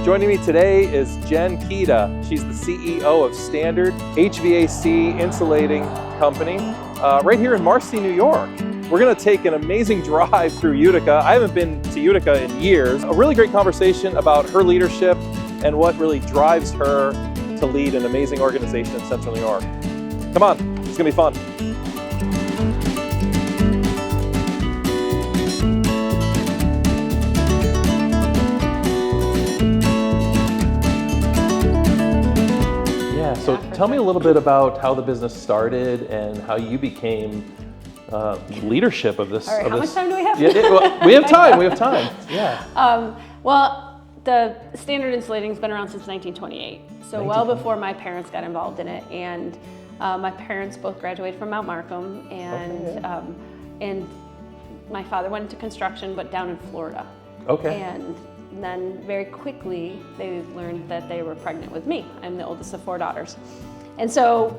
Joining me today is Keida. She's the CEO of Standard HVAC Insulating Company right here in Marcy, New York. We're going to take an amazing drive through Utica. I haven't been to Utica in years. A really great conversation about her leadership and what really drives her to lead an amazing organization in Central New York. Come on, it's going to be fun. So tell me a little bit about how the business started and how you became leadership of this. All right, how much time do we have? Yeah, we have time. We have time. Yeah. Well, the Standard Insulating has been around since 1928, so well before my parents got involved in it. And my parents both graduated from Mount Markham, and my father went into construction, but down in Florida. Okay. And then very quickly they learned that they were pregnant with me. I'm the oldest of 4 daughters. And so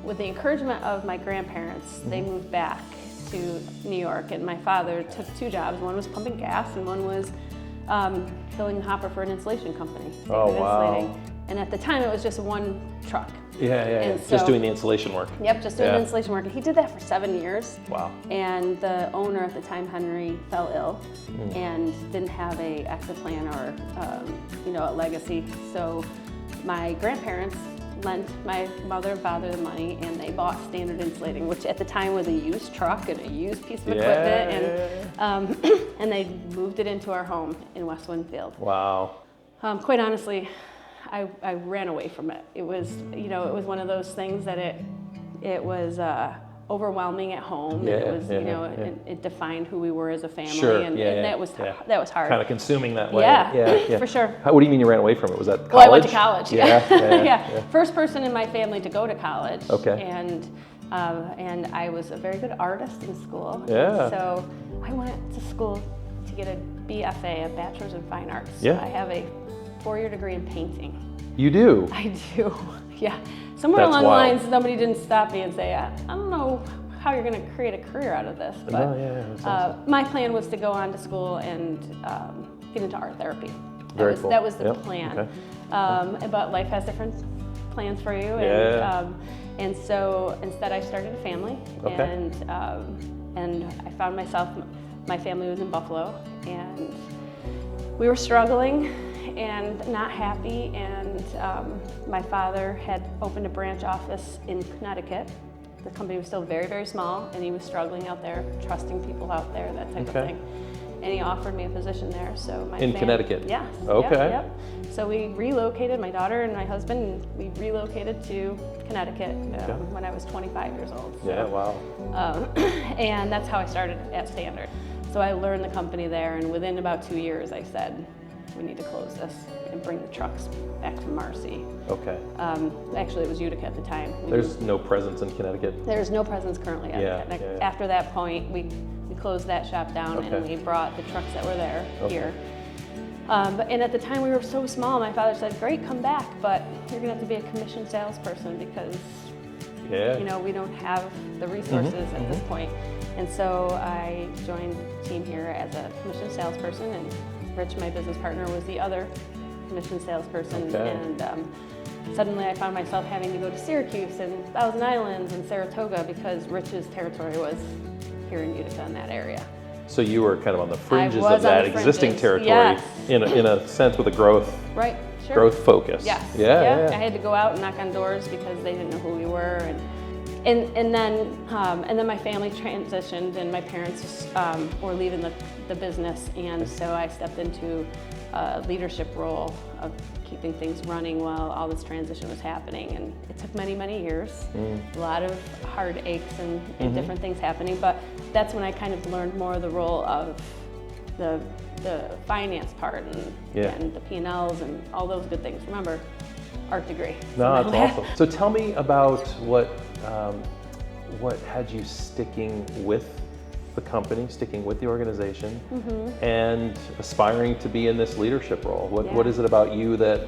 with the encouragement of my grandparents, they moved back to New York, and my father took 2 jobs. One was pumping gas and one was filling the hopper for an insulation company. Oh, wow. Insulating. And at the time it was just 1 truck. Yeah. So, just doing the insulation work. Yep, just doing the insulation work. And he did that for 7 years. Wow. And the owner at the time, Henry, fell ill and didn't have a exit plan or a legacy. So my grandparents lent my mother and father the money, and they bought Standard Insulating, which at the time was a used truck and a used piece of equipment, and they moved it into our home in West Winfield. Wow. Quite honestly, I ran away from it. It was, it was one of those things that it was overwhelming at home. Yeah, and it was, it defined who we were as a family, and that was hard. Kind of consuming that way. Yeah, for sure. What do you mean you ran away from it? Was that college? Well, I went to college. Yeah. First person in my family to go to college. Okay. And I was a very good artist in school. Yeah. So I went to school to get a BFA, a Bachelor's in Fine Arts. Yeah. I have a 4-year degree in painting. You do? I do, yeah. Somewhere along the lines, somebody didn't stop me and say, I don't know how you're going to create a career out of this. But my plan was to go on to school and get into art therapy. That was the plan. Okay. But life has different plans for you. And so instead I started a family. Okay. And I found myself, my family was in Buffalo, and we were struggling and not happy, and my father had opened a branch office in Connecticut. The company was still very, very small, and he was struggling out there, trusting people out there, that type of thing. And he offered me a position there. So my family, Connecticut? Yeah. Okay. Yep. So we relocated, my daughter and my husband, we relocated to Connecticut when I was 25 years old. So, yeah, wow. And that's how I started at Standard. So I learned the company there, and within about 2 years I said, we need to close this and bring the trucks back to Marcy. Okay. Actually, it was Utica at the time. There's no presence in Connecticut? There's no presence currently. After that point, we closed that shop down, and we brought the trucks that were there here. And at the time, we were so small. My father said, great, come back, but you're going to have to be a commission salesperson because we don't have the resources at this point. And so I joined the team here as a commission salesperson, and Rich, my business partner, was the other commission salesperson. And suddenly I found myself having to go to Syracuse and Thousand Islands and Saratoga because Rich's territory was here in Utica in that area. So you were kind of on the fringes of that existing territory, in a sense, with a growth focus. Yes. Yeah. I had to go out and knock on doors because they didn't know who we were, and then my family transitioned, and my parents were leaving the business, and so I stepped into a leadership role of keeping things running while all this transition was happening. And it took many, many years, a lot of heartaches and different things happening, but that's when I kind of learned more of the role of the finance part and the P&Ls and all those good things. Remember, art degree. No, that's awesome. So tell me about what had you sticking with the company, sticking with the organization, and aspiring to be in this leadership role. What is it about you that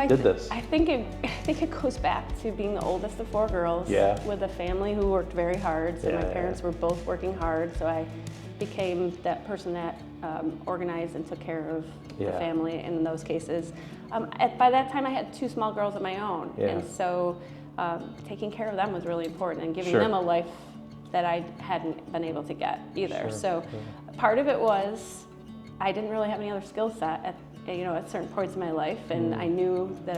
did this? I think it goes back to being the oldest of 4 girls with a family who worked very hard. So my parents were both working hard. So I became that person that organized and took care of the family in those cases. By that time, I had 2 small girls of my own, and so taking care of them was really important and giving them a life that I hadn't been able to get either. So part of it was I didn't really have any other skill set at certain points in my life, and I knew that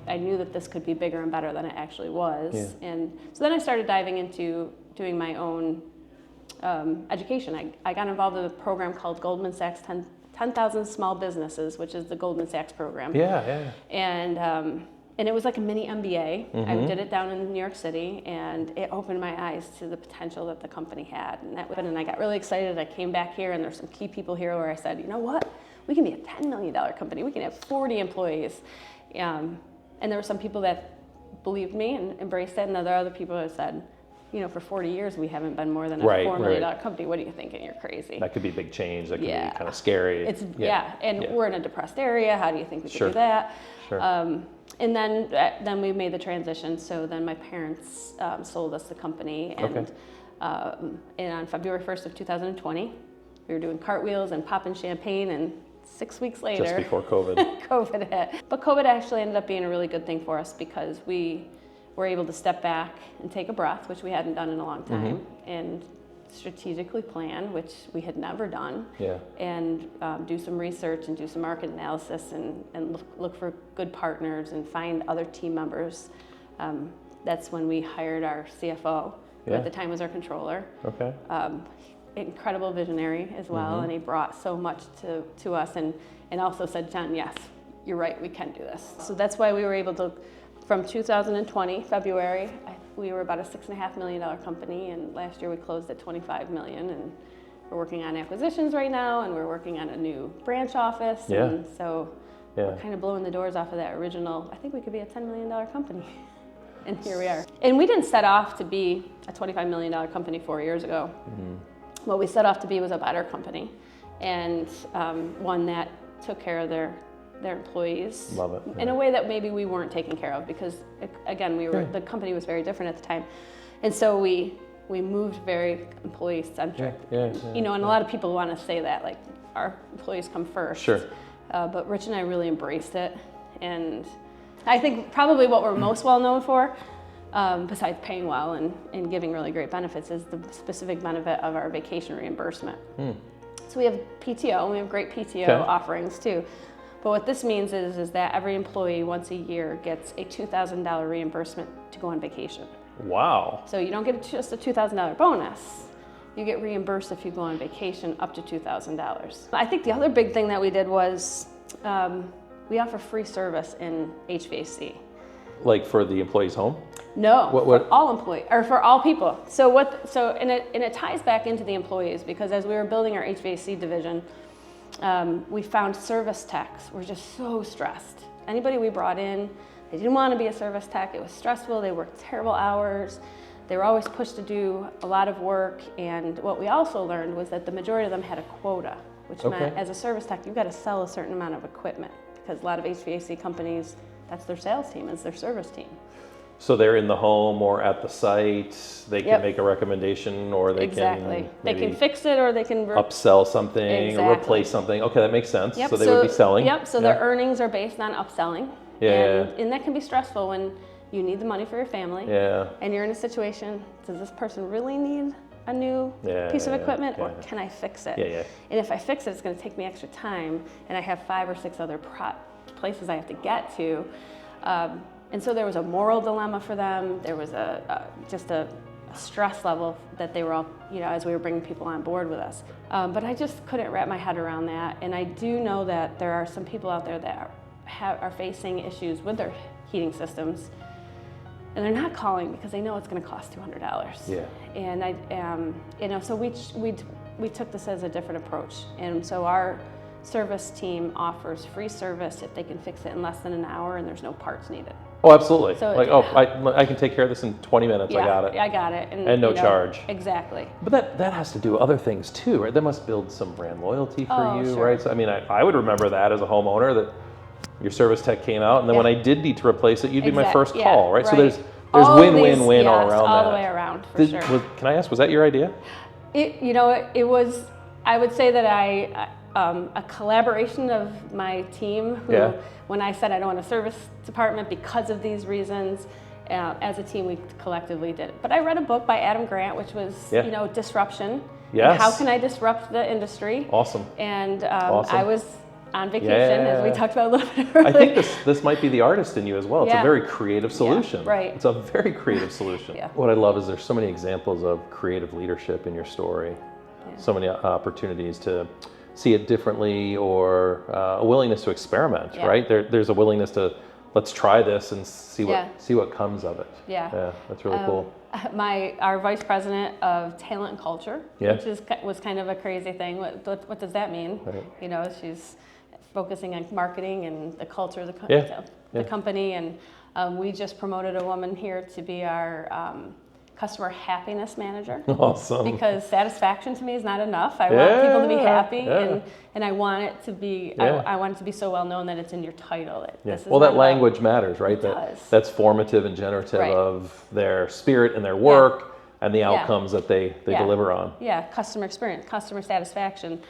I knew that this could be bigger and better than it actually was. And so then I started diving into doing my own education. I got involved in a program called Goldman Sachs 10,000 Small Businesses, which is the Goldman Sachs program. And it was like a mini MBA. I did it down in New York City, and it opened my eyes to the potential that the company had. And I got really excited. I came back here, and there's some key people here where I said, you know what? We can be a $10 million company. We can have 40 employees. And there were some people that believed me and embraced it, and there are other people that said, for 40 years, we haven't been more than a $4 million company. What are you thinking? You're crazy. That could be a big change. That could be kind of scary. And we're in a depressed area. How do you think we could do that? And then we made the transition. So then my parents sold us the company, and on February 1st of 2020, we were doing cartwheels and popping champagne, and 6 weeks later, just before COVID, COVID hit. But COVID actually ended up being a really good thing for us because we were able to step back and take a breath, which we hadn't done in a long time, and strategically plan, which we had never done, and do some research and do some market analysis and look for good partners and find other team members. That's when we hired our CFO, who at the time was our controller. Incredible visionary as well, and he brought so much to us and also said, John, yes, you're right, we can do this. So that's why we were able to, from 2020, February, we were about a $6.5 million company, and last year we closed at $25 million, and we're working on acquisitions right now, and we're working on a new branch office, and so we're kind of blowing the doors off of that original, I think we could be a $10 million company, and here we are. And we didn't set off to be a $25 million company 4 years ago. What we set off to be was a better company, and one that took care of their employees in a way that maybe we weren't taken care of, because again, the company was very different at the time, and so we moved very employee centric. And a lot of people want to say that, like, our employees come first. But Rich and I really embraced it, and I think probably what we're most well known for, besides paying well and giving really great benefits, is the specific benefit of our vacation reimbursement. So we have PTO, and we have great PTO offerings too. But what this means is that every employee once a year gets a $2,000 reimbursement to go on vacation. Wow. So you don't get just a $2,000 bonus. You get reimbursed if you go on vacation up to $2,000. I think the other big thing that we did was we offer free service in HVAC. Like for the employee's home? No, for all employees, or for all people. And it ties back into the employees, because as we were building our HVAC division, we found service techs were just so stressed. Anybody we brought in, they didn't want to be a service tech. It was stressful. They worked terrible hours. They were always pushed to do a lot of work. And what we also learned was that the majority of them had a quota, which meant as a service tech, you've got to sell a certain amount of equipment, because a lot of HVAC companies, that's their sales team, is their service team. So they're in the home or at the site, they can make a recommendation, or they can they can fix it, or they can upsell something or replace something. Okay, that makes sense. So they would be selling. So their earnings are based on upselling. And that can be stressful when you need the money for your family. And you're in a situation, does this person really need a new piece of equipment, or can I fix it? And if I fix it, it's going to take me extra time, and I have 5 or 6 other places I have to get to. And so there was a moral dilemma for them. There was just a stress level that they were all, as we were bringing people on board with us. But I just couldn't wrap my head around that. And I do know that there are some people out there that are facing issues with their heating systems, and they're not calling because they know it's going to cost $200. And so we took this as a different approach. And so our service team offers free service if they can fix it in less than an hour and there's no parts needed. Oh, absolutely. So I can take care of this in 20 minutes. I got it. I got it. And no charge. Exactly. But that has to do with other things too, right? That must build some brand loyalty for you, right? So I mean, I would remember that as a homeowner, that your service tech came out, and then when I did need to replace it, you'd be my first call, right? So there's win-win-win all around that. All the way around, for sure. Can I ask, was that your idea? It was, I would say that a collaboration of my team who, when I said I don't want a service department because of these reasons, as a team we collectively did it. But I read a book by Adam Grant, which was, disruption. Yes. How can I disrupt the industry? Awesome. And awesome. I was on vacation, as we talked about a little bit earlier. I think this might be the artist in you as well. It's a very creative solution. Yeah, right. It's a very creative solution. What I love is there's so many examples of creative leadership in your story. So many opportunities to see it differently, or a willingness to experiment, right? There's a willingness to, let's try this and see what comes of it. Yeah, that's really cool. Our vice president of talent and culture, which was kind of a crazy thing. What does that mean? Right. She's focusing on marketing and the culture of the company, and we just promoted a woman here to be our customer happiness manager. Awesome. Because satisfaction to me is not enough. I want people to be happy, and I want it to be. I want it to be so well known that it's in your title. That language matters, right? That's formative and generative of their spirit and their work and the outcomes that they deliver on. Yeah, customer experience, customer satisfaction.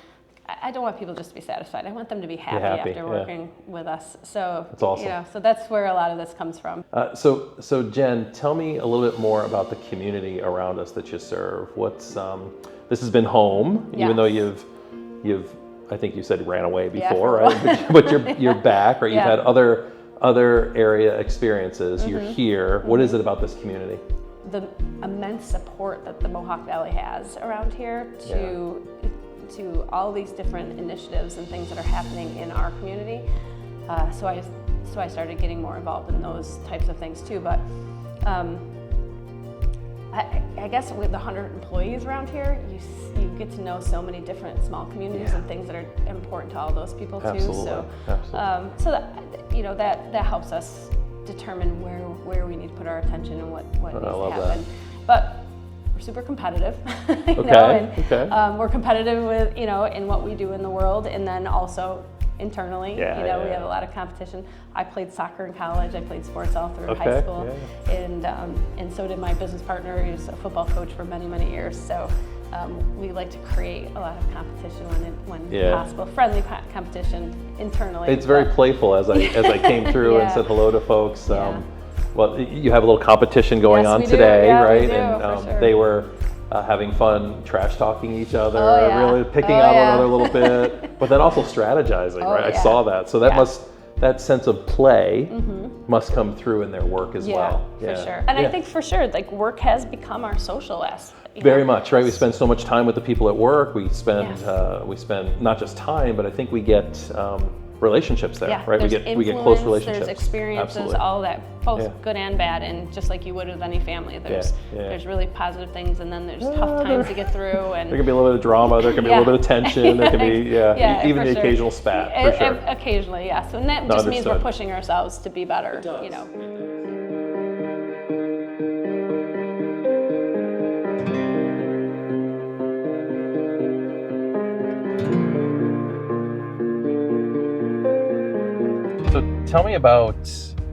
I don't want people just to be satisfied. I want them to be happy after working with us. So that's awesome. So that's where a lot of this comes from. So Jen, tell me a little bit more about the community around us that you serve. This has been home, even though you've I think you said ran away before, right? But you're back, right? You've had other area experiences. You're here. What is it about this community? The immense support that the Mohawk Valley has around here to all these different initiatives and things that are happening in our community. So I started getting more involved in those types of things too. But I guess with the 100 employees around here, you get to know so many different small communities and things that are important to all those people too. Absolutely. So that helps us determine where we need to put our attention and what needs to happen. But we're super competitive, we're competitive with in what we do in the world, and then also internally. We have a lot of competition. I played soccer in college. I played sports all through high school, and so did my business partner, who's a football coach for many years. So we like to create a lot of competition when possible, friendly competition internally. It's very playful as I came through and said hello to folks. Well, you have a little competition going on today, right? And they were having fun trash talking each other, really picking out one another a little bit, but then also strategizing, right? I saw that. So that sense of play must come through in their work as well. For sure. And I think for sure, like, work has become our social aspect. Very much, right? We spend so much time with the people at work. We spend not just time, but I think we get relationships there, right? We get close relationships. There's experiences, all that, both good and bad, and just like you would with any family, there's really positive things, and then there's tough times to get through. And there can be a little bit of drama. There can be a little bit of tension. There can be even the occasional spat. For sure. Occasionally, yes, and that just means we're pushing ourselves to be better. Tell me about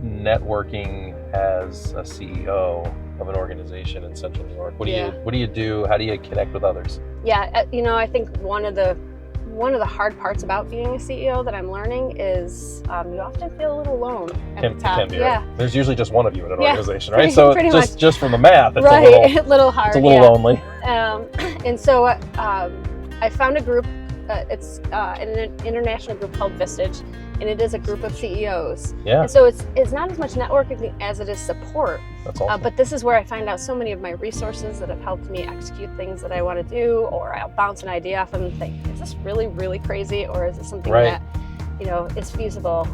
networking as a CEO of an organization in Central New York. What do you do? How do you connect with others? I think one of the hard parts about being a CEO that I'm learning is you often feel a little alone at the top. Can be, right? There's usually just one of you in an organization, right? So just from the math, it's a little hard. It's a little lonely. And so I found a group. It's an international group called Vistage, and it is a group of CEOs. And so it's not as much networking as it is support. That's awesome. But this is where I find out so many of my resources that have helped me execute things that I want to do, or I'll bounce an idea off and think, is this really, really crazy, or is it something that is feasible?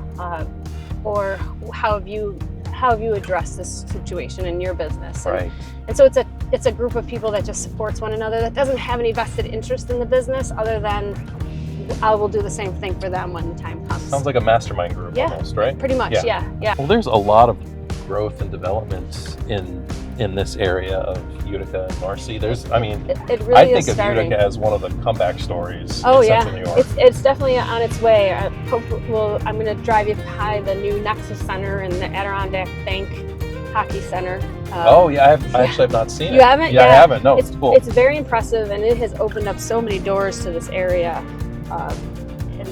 Or how have you addressed this situation in your business? And so it's a group of people that just supports one another, that doesn't have any vested interest in the business other than I will do the same thing for them when the time comes. Sounds like a mastermind group almost, right? Pretty much, yeah. Well, there's a lot of growth and development in this area of Utica and Marcy. It really I think of Utica as one of the comeback stories in Central New York. It's definitely on its way. I'm going to drive you by the new Nexus Center and the Adirondack Bank hockey center. Oh yeah, I actually have not seen it. You haven't? Yeah, I haven't. No, it's cool. It's very impressive, and it has opened up so many doors to this area. And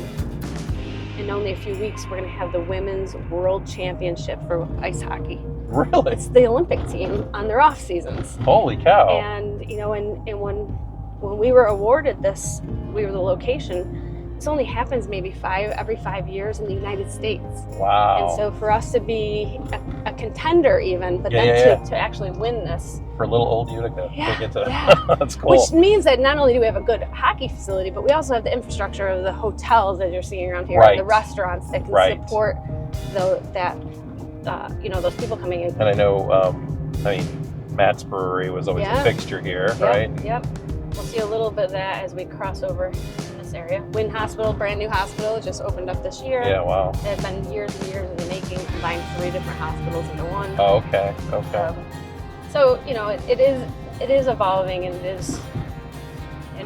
in only a few weeks, we're going to have the Women's World Championship for ice hockey. Really? It's the Olympic team on their off seasons. Holy cow! And you know, and when we were awarded this, we were the location. This only happens maybe every 5 years in the United States. Wow. And so for us to be a contender even, but then to actually win this. For little old Utica. Yeah. That's cool. Which means that not only do we have a good hockey facility, but we also have the infrastructure of the hotels that you're seeing around here, and the restaurants that can support those people coming in. And I know, Matt's Brewery was always a fixture here, right? Yep. We'll see a little bit of that as we cross over this area. Wynn Hospital, brand new hospital, just opened up this year. Yeah, wow. It's been years and years in the making, combined 3 different hospitals into one. Oh, okay. So you know, it is evolving, and it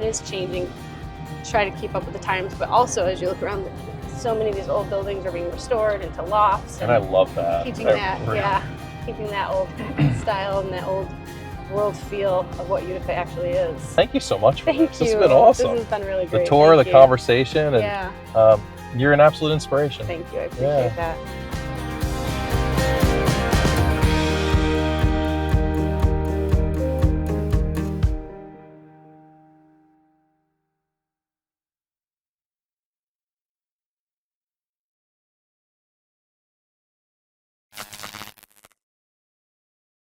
is changing. Try to keep up with the times, but also as you look around, so many of these old buildings are being restored into lofts. And I love that. Keeping that old style and that old world feel of what Utica actually is. Thank you so much for this. Thank you. This has been awesome. This has been really great. The tour, the conversation, and you're an absolute inspiration. Thank you. I appreciate that.